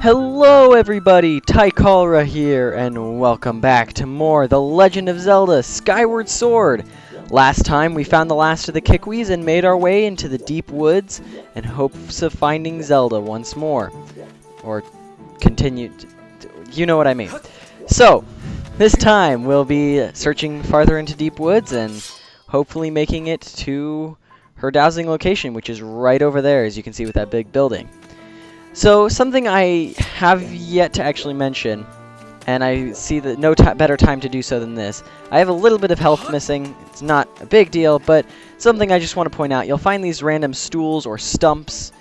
Hello everybody, Tykalra here, and welcome back to more The Legend of Zelda Skyward Sword. Last time we found the last of the Kikwees and made our way into the deep woods in hopes of finding Zelda once more. Or continued, you know what I mean. So, this time we'll be searching farther into deep woods and hopefully making it to her dowsing location, which is right over there, as you can see with that big building. So, something I have yet to actually mention, and I see that no better time to do so than this. I have a little bit of health missing. It's not a big deal, but something I just want to point out. You'll find these random stools or stumps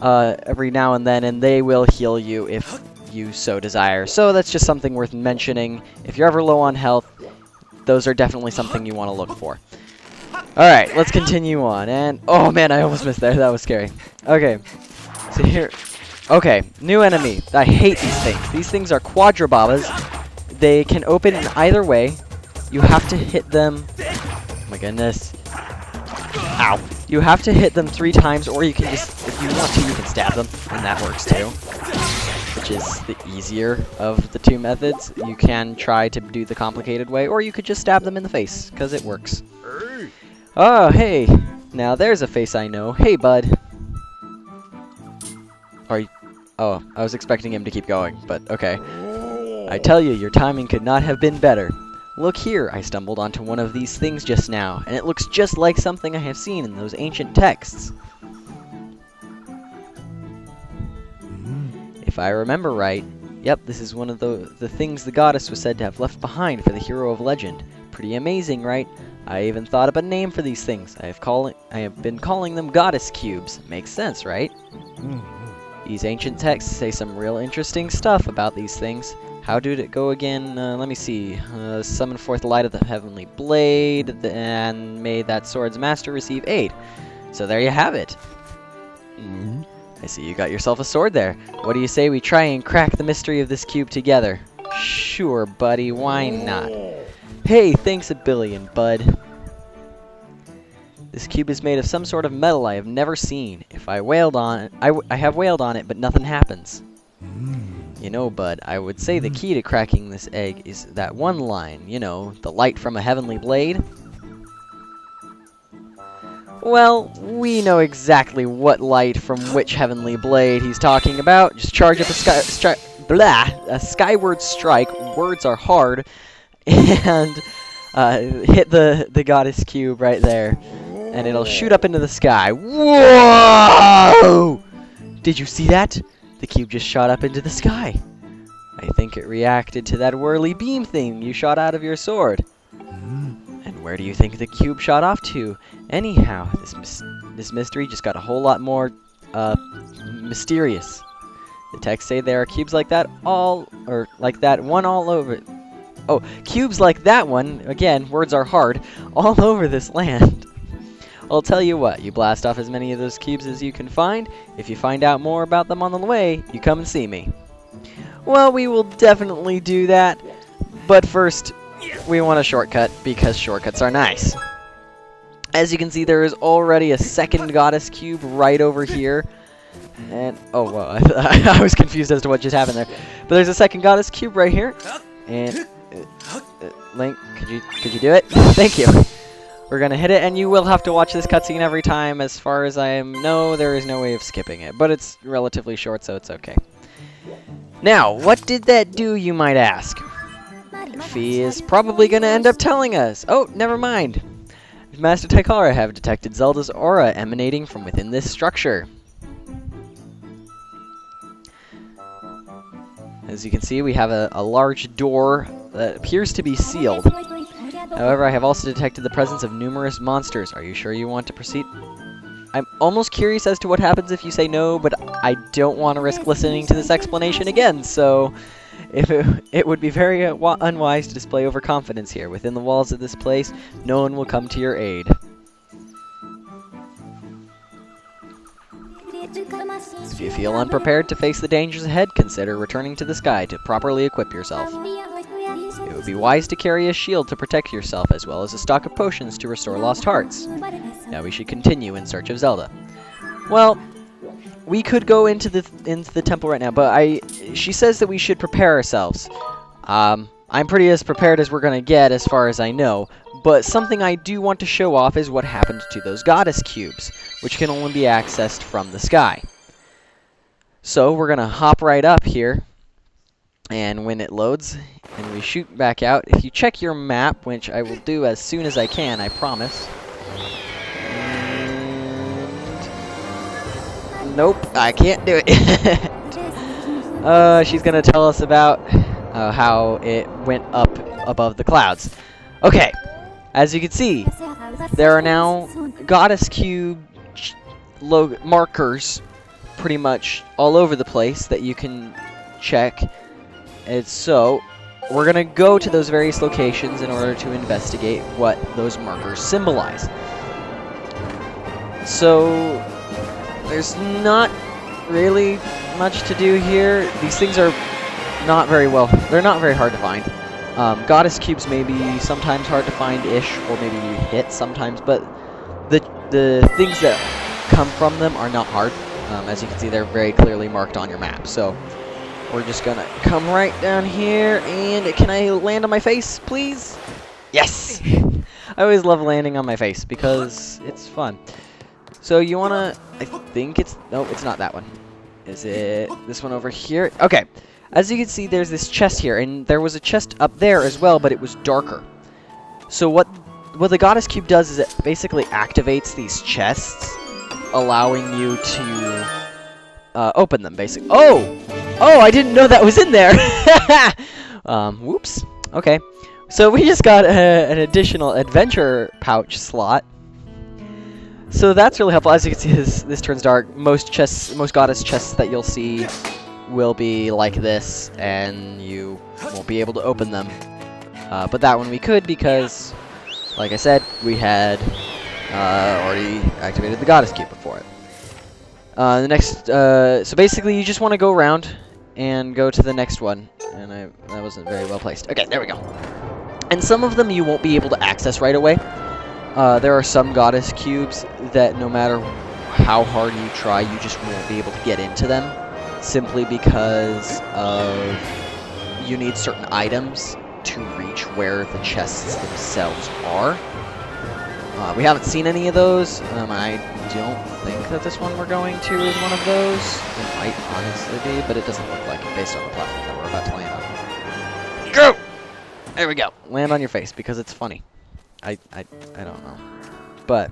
every now and then, and they will heal you if you so desire. So that's just something worth mentioning. If you're ever low on health, those are definitely something you want to look for. Alright, let's continue on. And, oh man, I almost missed there. That was scary. Okay, so here... Okay, new enemy. I hate these things. These things are quadrababas. They can open in either way. You have to hit them... Oh my goodness. Ow. You have to hit them 3 times, or you can just, if you want to, you can stab them, and that works too. Which is the easier of the 2 methods. You can try to do the complicated way, or you could just stab them in the face, because it works. Oh, hey. Now there's a face I know. Hey, bud. Are you... Oh, I was expecting him to keep going, but okay. I tell you, your timing could not have been better. Look here, I stumbled onto one of these things just now, and it looks just like something I have seen in those ancient texts. If I remember right, yep, this is one of the things the goddess was said to have left behind for the hero of legend. Pretty amazing, right? I even thought up a name for these things. I have been calling them goddess cubes. Makes sense, right? These ancient texts say some real interesting stuff about these things. How did it go again? Let me see. Summon forth the light of the heavenly blade, and may that sword's master receive aid. So there you have it. I see you got yourself a sword there. What do you say we try and crack the mystery of this cube together? Sure, buddy, why not? Hey, thanks a billion, bud. This cube is made of some sort of metal I have never seen. If I wailed on it, I have wailed on it, but nothing happens. You know, bud, I would say the key to cracking this egg is that one line, you know, the light from a heavenly blade. Well, we know exactly what light from which heavenly blade he's talking about. Just charge up a skyward strike, words are hard, and hit the goddess cube right there. And it'll shoot up into the sky. Whoa! Did you see that? The cube just shot up into the sky. I think it reacted to that whirly beam thing you shot out of your sword. And where do you think the cube shot off to? Anyhow, this mystery just got a whole lot more, mysterious. The texts say there are cubes like that like that one all over... Oh, cubes like that one, again, words are hard, all over this land. I'll tell you what, you blast off as many of those cubes as you can find. If you find out more about them on the way, you come and see me. Well, we will definitely do that. But first, we want a shortcut, because shortcuts are nice. As you can see, there is already a second goddess cube right over here. And, oh, well, I was confused as to what just happened there. But there's a second goddess cube right here. And, Link, could you do it? Thank you. We're gonna hit it, and you will have to watch this cutscene every time. As far as I know, there is no way of skipping it, but it's relatively short, so it's okay. Now, what did that do, you might ask? Fee is probably gonna end up telling us. Oh, never mind. Master Tykalra have detected Zelda's aura emanating from within this structure. As you can see, we have a large door that appears to be sealed. However, I have also detected the presence of numerous monsters. Are you sure you want to proceed? I'm almost curious as to what happens if you say no, but I don't want to risk listening to this explanation again, so it would be very unwise to display overconfidence here. Within the walls of this place, no one will come to your aid. If you feel unprepared to face the dangers ahead, consider returning to the sky to properly equip yourself. It would be wise to carry a shield to protect yourself, as well as a stock of potions to restore lost hearts. Now we should continue in search of Zelda. Well, we could go into the temple right now, but she says that we should prepare ourselves. I'm pretty as prepared as we're gonna get, as far as I know. But something I do want to show off is what happened to those goddess cubes, which can only be accessed from the sky. So we're gonna hop right up here, and when it loads and we shoot back out, if you check your map, which I will do as soon as I can, I promise. And nope, I can't do it. She's gonna tell us about how it went up above the clouds. Okay, as you can see, there are now goddess cube markers pretty much all over the place that you can check. And so we're gonna go to those various locations in order to investigate what those markers symbolize. So there's not really much to do here. These things are not very hard to find. Goddess cubes may be sometimes hard to find-ish, or maybe you hit sometimes, but the things that come from them are not hard. As you can see, they're very clearly marked on your map. So we're just gonna come right down here, and can I land on my face, please? Yes! I always love landing on my face because it's fun. So you wanna, I think it's, no, it's not that one. Is it this one over here? Okay. As you can see, there's this chest here, and there was a chest up there as well, but it was darker. So what the goddess cube does is it basically activates these chests, allowing you to open them, basically. Oh, I didn't know that was in there. Whoops. Okay, so we just got an additional adventure pouch slot. So that's really helpful. As you can see, this turns dark. Most goddess chests that you'll see will be like this, and you won't be able to open them. But that one we could because, like I said, we had already activated the goddess cube before it. So basically you just want to go around and go to the next one. And that wasn't very well placed. Okay, there we go. And some of them you won't be able to access right away. There are some goddess cubes that no matter how hard you try, you just won't be able to get into them, simply because you need certain items to reach where the chests themselves are. We haven't seen any of those. I don't think that this one we're going to is one of those. It might honestly be, but it doesn't look like it based on the platform that we're about to land on. Go! There we go. Land on your face because it's funny. I don't know. But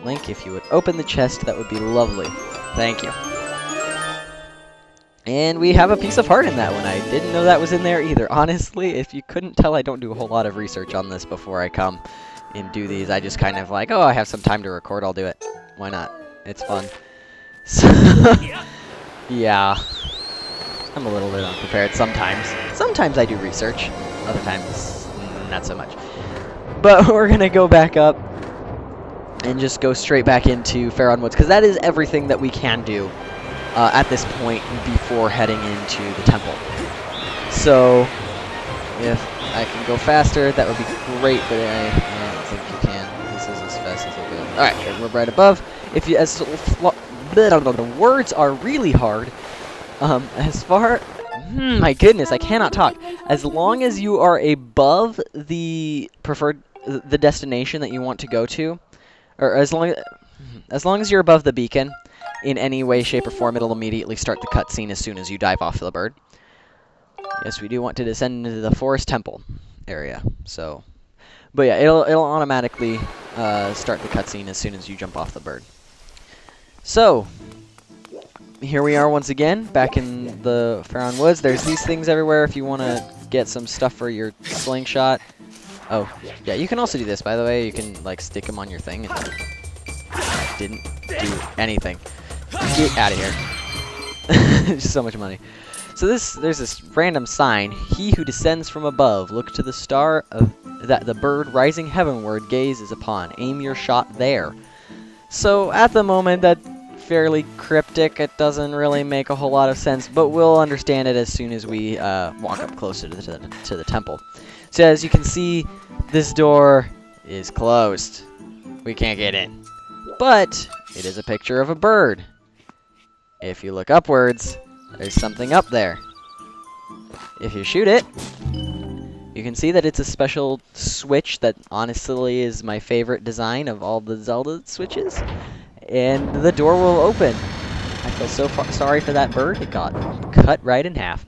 Link, if you would open the chest, that would be lovely. Thank you. And we have a piece of heart in that one. I didn't know that was in there either. Honestly, if you couldn't tell, I don't do a whole lot of research on this before I come and do these. I just kind of like, oh, I have some time to record, I'll do it. Why not? It's fun. So, yeah. I'm a little bit unprepared sometimes. Sometimes I do research. Other times, not so much. But we're going to go back up and just go straight back into Faron Woods, because that is everything that we can do at this point before heading into the temple. So, if I can go faster, that would be great, but I don't think you can. This is as fast as I go. Alright, we're right above. If you, the words are really hard. My goodness, I cannot talk. As long as you are above the the destination that you want to go to, or as long as you're above the beacon in any way, shape, or form, it'll immediately start the cutscene as soon as you dive off the bird. Yes, we do want to descend into the forest temple area. So, but yeah, it'll automatically start the cutscene as soon as you jump off the bird. So, here we are once again, back in the Faron Woods. There's these things everywhere if you want to get some stuff for your slingshot. Oh, yeah, you can also do this, by the way. You can, like, stick them on your thing. And didn't do anything. Get out of here. Just so much money. So there's this random sign. He who descends from above, look to the star that the bird rising heavenward gazes upon. Aim your shot there. So, at the moment, that's fairly cryptic. It doesn't really make a whole lot of sense, but we'll understand it as soon as we walk up closer to the temple. So as you can see, this door is closed. We can't get in. But it is a picture of a bird. if you look upwards, there's something up there. If you shoot it, you can see that it's a special switch that honestly is my favorite design of all the Zelda switches. And the door will open. I feel so sorry for that bird. It got cut right in half.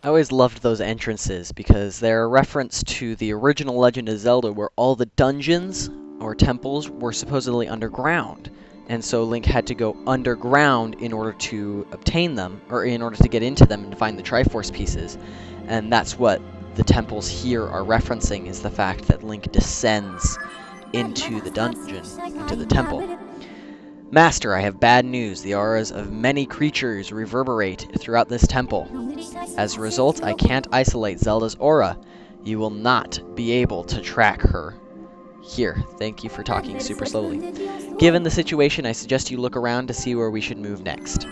I always loved those entrances because they're a reference to the original Legend of Zelda where all the dungeons or temples were supposedly underground. And so Link had to go underground in order to obtain them, or in order to get into them and to find the Triforce pieces. And that's what the temples here are referencing, is the fact that Link descends into the dungeon, into the temple. Master, I have bad news. The auras of many creatures reverberate throughout this temple. As a result, I can't isolate Zelda's aura. You will not be able to track her. Here, thank you for talking super slowly. Given the situation, I suggest you look around to see where we should move next.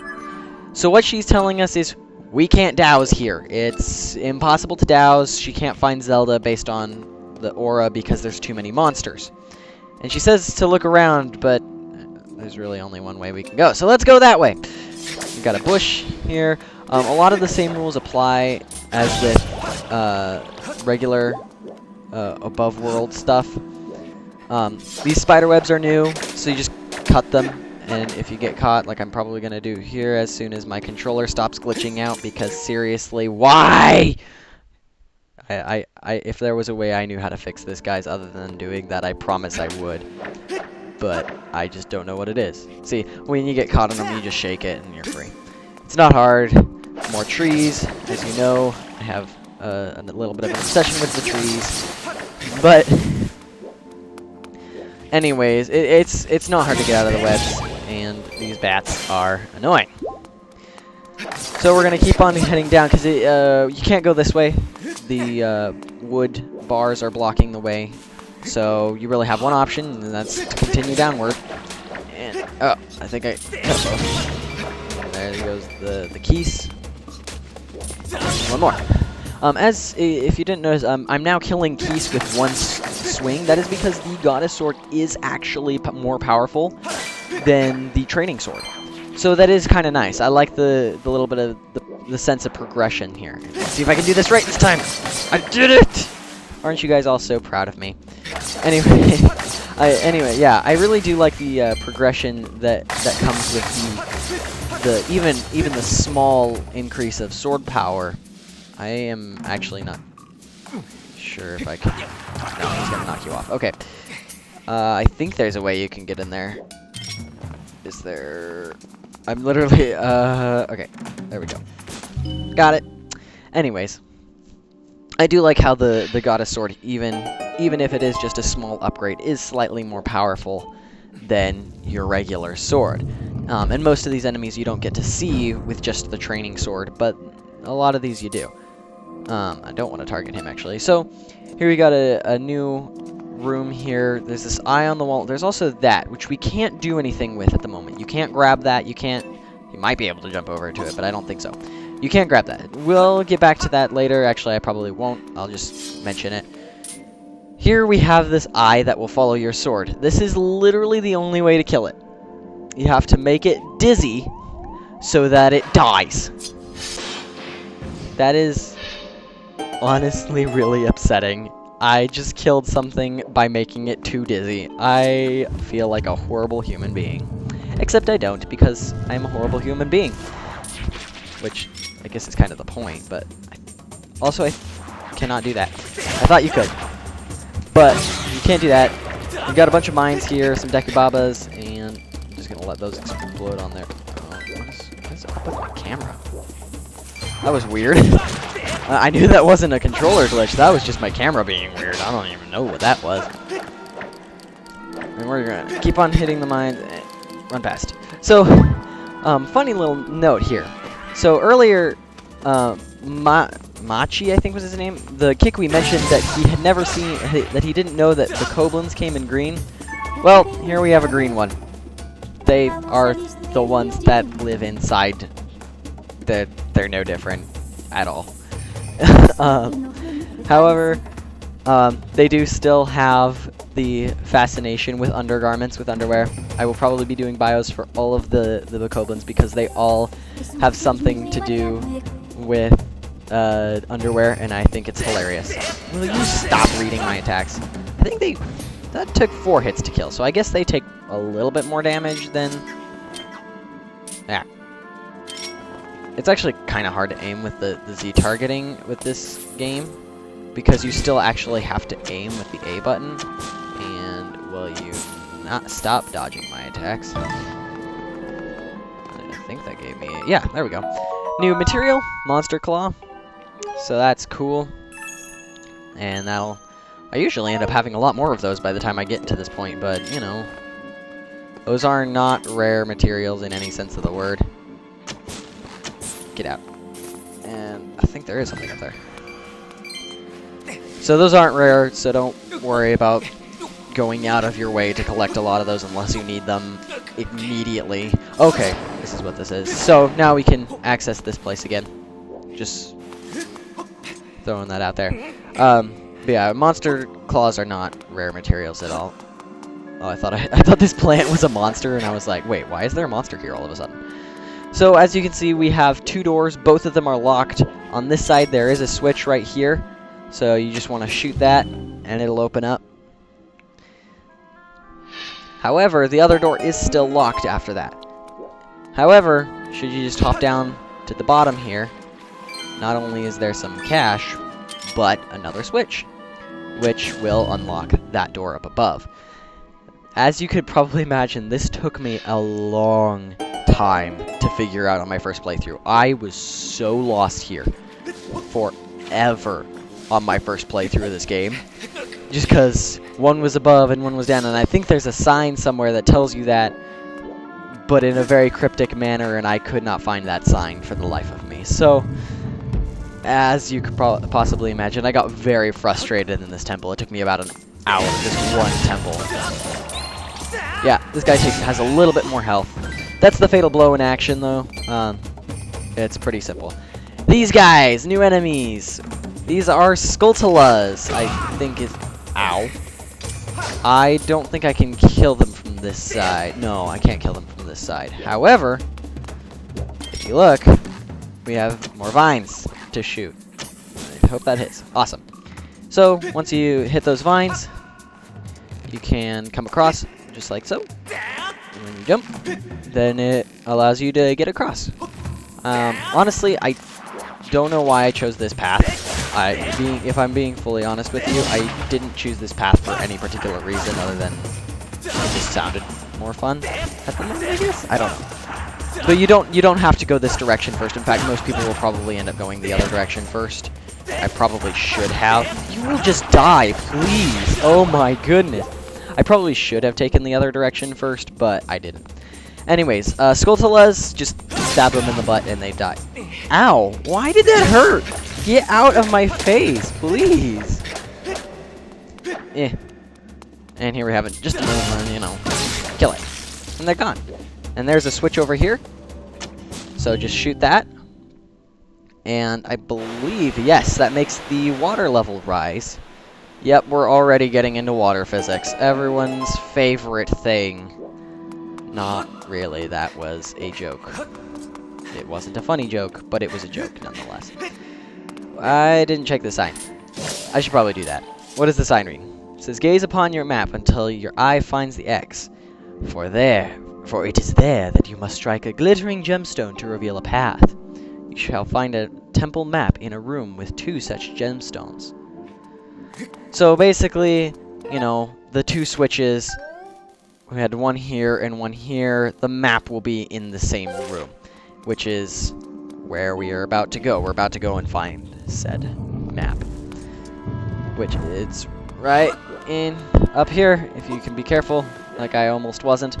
So what she's telling us is, we can't douse here. It's impossible to douse. She can't find Zelda based on the aura because there's too many monsters. And she says to look around, but there's really only one way we can go. So let's go that way. We've got a bush here. A lot of the same rules apply as with regular above world stuff. These spider webs are new, so you just cut them, and if you get caught, like I'm probably going to do here as soon as my controller stops glitching out, because seriously, why? If there was a way I knew how to fix this, guys, other than doing that, I promise I would. But I just don't know what it is. See, when you get caught on them, you just shake it and you're free. It's not hard. More trees, as you know. I have a little bit of an obsession with the trees. But anyways, it's not hard to get out of the webs, and these bats are annoying. So we're gonna keep on heading down because you can't go this way. The wood bars are blocking the way. So you really have one option, and that's to continue downward. And oh, I think I cut both. There goes the keys. One more. If you didn't notice, I'm now killing Keese with one swing. That is because the Goddess Sword is actually more powerful than the Training Sword. So that is kind of nice. I like the little bit of the sense of progression here. Let's see if I can do this right this time. I did it! Aren't you guys all so proud of me? Anyway, yeah, I really do like the progression that comes with the even the small increase of sword power. I am actually not sure if I can. No, he's gonna knock you off. Okay. I think there's a way you can get in there. Is there? I'm literally. Okay. There we go. Got it. Anyways. I do like how the Goddess Sword, even if it is just a small upgrade, is slightly more powerful than your regular sword. And most of these enemies you don't get to see with just the Training Sword, but a lot of these you do. I don't want to target him, actually. So, here we got a new room here. There's this eye on the wall. There's also that, which we can't do anything with at the moment. You can't grab that. You can't... You might be able to jump over to it, but I don't think so. You can't grab that. We'll get back to that later. Actually, I probably won't. I'll just mention it. Here we have this eye that will follow your sword. This is literally the only way to kill it. You have to make it dizzy so that it dies. That is honestly really upsetting. I just killed something by making it too dizzy. I feel like a horrible human being. Except I don't, because I'm a horrible human being. Which, I guess is kind of the point, but... Also, I cannot do that. I thought you could. But, you can't do that. We've got a bunch of mines here, some Dekubabas, and I'm just gonna let those explode on there. What is up with my camera? That was weird. I knew that wasn't a controller glitch. That was just my camera being weird. I don't even know what that was. And we're gonna keep on hitting the mines and run past. So, funny little note here. So earlier, Machi, I think was his name, the Kikwi mentioned that he had never seen, that he didn't know that the Koblins came in green. Well, here we have a green one. they are the ones that live inside. They're no different at all. However, they do still have the fascination with undergarments, with underwear. I will probably be doing bios for all of the bokoblins because they all have something to do with underwear, and I think it's hilarious. Will you stop reading my attacks? I think that took 4 hits to kill, so I guess they take a little bit more damage than... Yeah. It's actually kind of hard to aim with the Z targeting with this game, because you still actually have to aim with the A button. And will you not stop dodging my attacks? I think that gave me... Yeah, there we go. New material, Monster Claw. So that's cool. And that'll... I usually end up having a lot more of those by the time I get to this point, but, you know... Those are not rare materials in any sense of the word. Get out. And I think there is something up there. So those aren't rare, so don't worry about going out of your way to collect a lot of those unless you need them immediately. Okay, this is what this is. So now we can access this place again. Just throwing that out there. But yeah, monster claws are not rare materials at all. Oh, I thought this plant was a monster, and I was like, wait, why is there a monster here all of a sudden? So as you can see, we have 2 doors. Both of them are locked. On this side, there is a switch right here. So you just want to shoot that, and it'll open up. However, the other door is still locked after that. However, should you just hop down to the bottom here, not only is there some cash, but another switch, which will unlock that door up above. As you could probably imagine, this took me a long time to figure out on my first playthrough. I was so lost here forever on my first playthrough of this game, just because one was above and one was down, and I think there's a sign somewhere that tells you that, but in a very cryptic manner, and I could not find that sign for the life of me. So, as you could possibly imagine, I got very frustrated in this temple. It took me about an hour, just one temple. Yeah, this guy has a little bit more health. That's the Fatal Blow in action, though. It's pretty simple. These guys, new enemies. These are Skulltulas, I think is... Ow. I don't think I can kill them from this side. No, I can't kill them from this side. However, if you look, we have more vines to shoot. I hope that hits. Awesome. So, once you hit those vines, you can come across, just like so. And when you jump, then it allows you to get across. Honestly, I don't know why I chose this path. If I'm being fully honest with you, I didn't choose this path for any particular reason other than it just sounded more fun at the moment, I guess? I don't know. But you don't have to go this direction first. In fact, most people will probably end up going the other direction first. I probably should have. You will just die, please. Oh my goodness. I probably should have taken the other direction first, but I didn't. Anyways, Skulltulas, just stab them in the butt and they die. Ow! Why did that hurt? Get out of my face, please. And here we have it. Just another one, you know. Kill it. And they're gone. And there's a switch over here. So just shoot that. And I believe, yes, that makes the water level rise. Yep, we're already getting into water physics. Everyone's favorite thing. Not really, that was a joke. It wasn't a funny joke, but it was a joke nonetheless. I didn't check the sign. I should probably do that. What does the sign read? It says, gaze upon your map until your eye finds the X. For it is there that you must strike a glittering gemstone to reveal a path. You shall find a temple map in a room with 2 such gemstones. So basically, you know, the 2 switches, we had one here and one here, the map will be in the same room, which is where we are about to go. We're about to go and find said map, which is right in up here. If you can be careful, like I almost wasn't,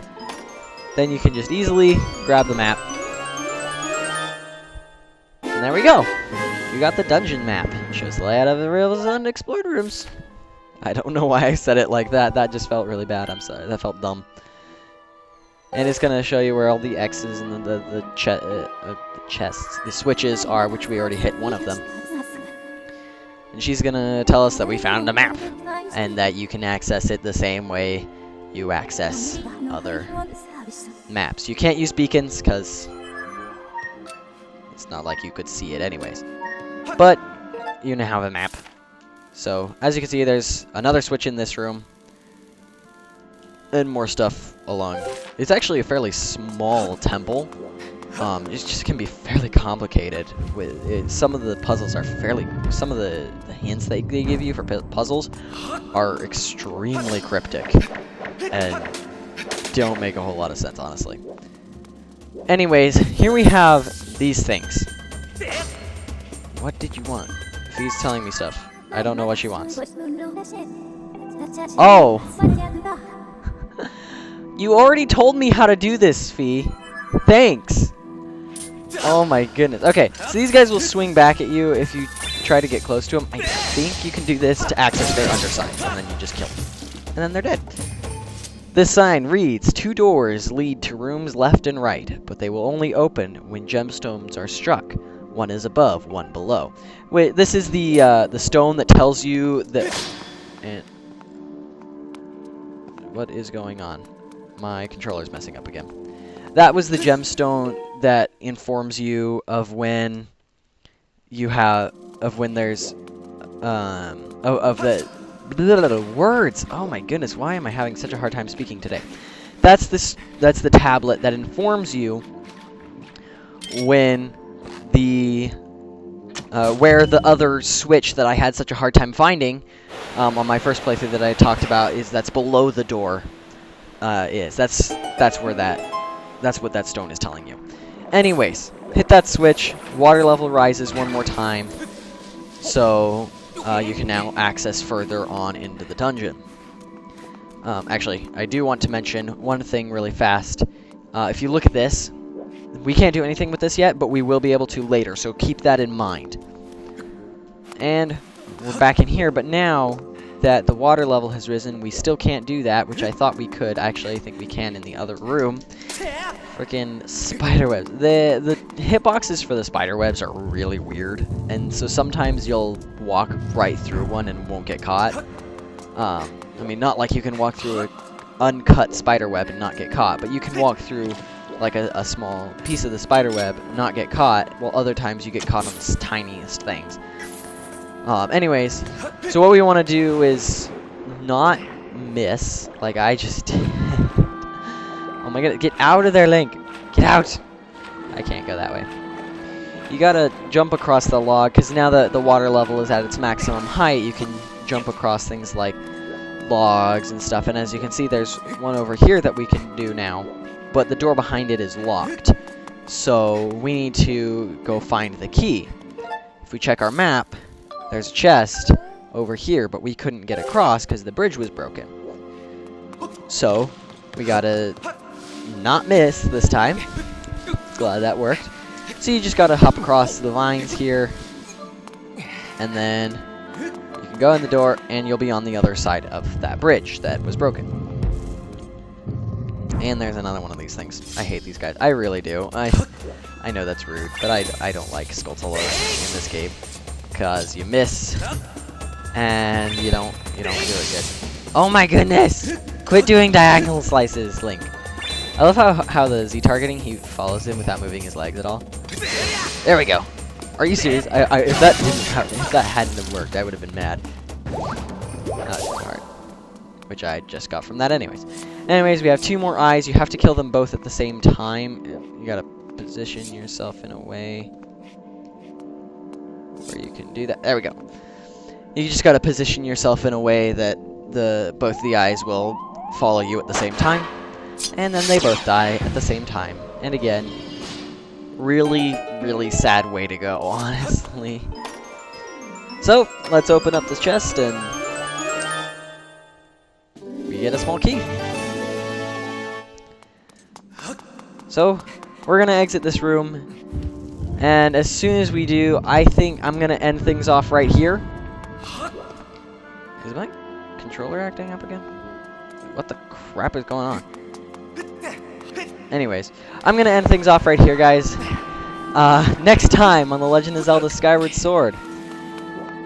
then you can just easily grab the map. And there we go. You got the dungeon map. It shows the layout of the real unexplored rooms. I don't know why I said it like that. That just felt really bad. I'm sorry. That felt dumb. And it's going to show you where all the X's and the chests, the switches are, which we already hit one of them. And she's going to tell us that we found a map, and that you can access it the same way you access other maps. You can't use beacons, because it's not like you could see it anyways. But you now have a map. So, as you can see, there's another switch in this room. And more stuff along. It's actually a fairly small temple. It just can be fairly complicated. With it, some of the puzzles are fairly. Some of the hints they give you for puzzles are extremely cryptic and don't make a whole lot of sense, honestly. Anyways, here we have these things. What did you want? If he's telling me stuff, I don't know what she wants. Oh. You already told me how to do this, Fee. Thanks. Oh my goodness. Okay, so these guys will swing back at you if you try to get close to them. I think you can do this to access their undersides, and then you just kill them. And then they're dead. This sign reads, 2 doors lead to rooms left and right, but they will only open when gemstones are struck. One is above, one below. Wait, this is the stone that tells you that... And what is going on? My controller's messing up again. That was the gemstone that informs you of when you have there's of the words. Oh my goodness, why am I having such a hard time speaking today? That's the tablet that informs you when the where the other switch that I had such a hard time finding on my first playthrough that I talked about that's below the door. That's what that stone is telling you. Anyways, hit that switch. Water level rises one more time, so you can now access further on into the dungeon. Actually, I do want to mention one thing really fast. If you look at this, we can't do anything with this yet, but we will be able to later, so keep that in mind. And we're back in here, but now that the water level has risen, we still can't do that, which I thought we could. Actually, I think we can in the other room. Frickin' spider webs. The hitboxes for the spider webs are really weird, and so sometimes you'll walk right through one and won't get caught. I mean, not like you can walk through an uncut spider web and not get caught, but you can walk through like a small piece of the spider web, not get caught, while other times you get caught on the tiniest things. Anyways, so what we want to do is not miss, like I just did. Oh my god, get out of there, Link! Get out! I can't go that way. You gotta jump across the log, because now the water level is at its maximum height. You can jump across things like logs and stuff, and as you can see, there's one over here that we can do now, but the door behind it is locked. So we need to go find the key. If we check our map, there's a chest over here, but we couldn't get across because the bridge was broken. So we gotta not miss this time. Glad that worked. So you just gotta hop across the vines here, and then you can go in the door, and you'll be on the other side of that bridge that was broken. And there's another one of these things. I hate these guys. I really do. I know that's rude, but I don't like Skulltulas in this game, because you miss and you don't do it good. Oh my goodness! Quit doing diagonal slices, Link. I love how the Z targeting, he follows him without moving his legs at all. There we go. Are you serious? If that hadn't have worked, I would have been mad. That was hard. Which I just got from that anyways. Anyways, we have 2 more eyes. You have to kill them both at the same time. You gotta position yourself in a way where you can do that. There we go. You just gotta position yourself in a way that both the eyes will follow you at the same time. And then they both die at the same time. And again, really, really sad way to go, honestly. So, let's open up this chest and we get a small key. So, we're gonna exit this room, and as soon as we do, I think I'm gonna end things off right here. Is my controller acting up again? What the crap is going on? anyways, I'm gonna end things off right here, guys. Next time on The Legend of Zelda Skyward Sword,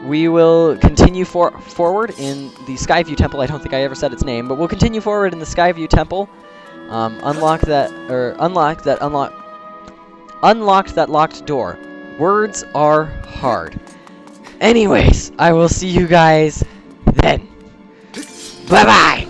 we will continue forward in the Skyview Temple. I don't think I ever said its name, but we'll continue forward in the Skyview Temple. Unlock that locked door. Words are hard. Anyways, I will see you guys then. Bye-bye!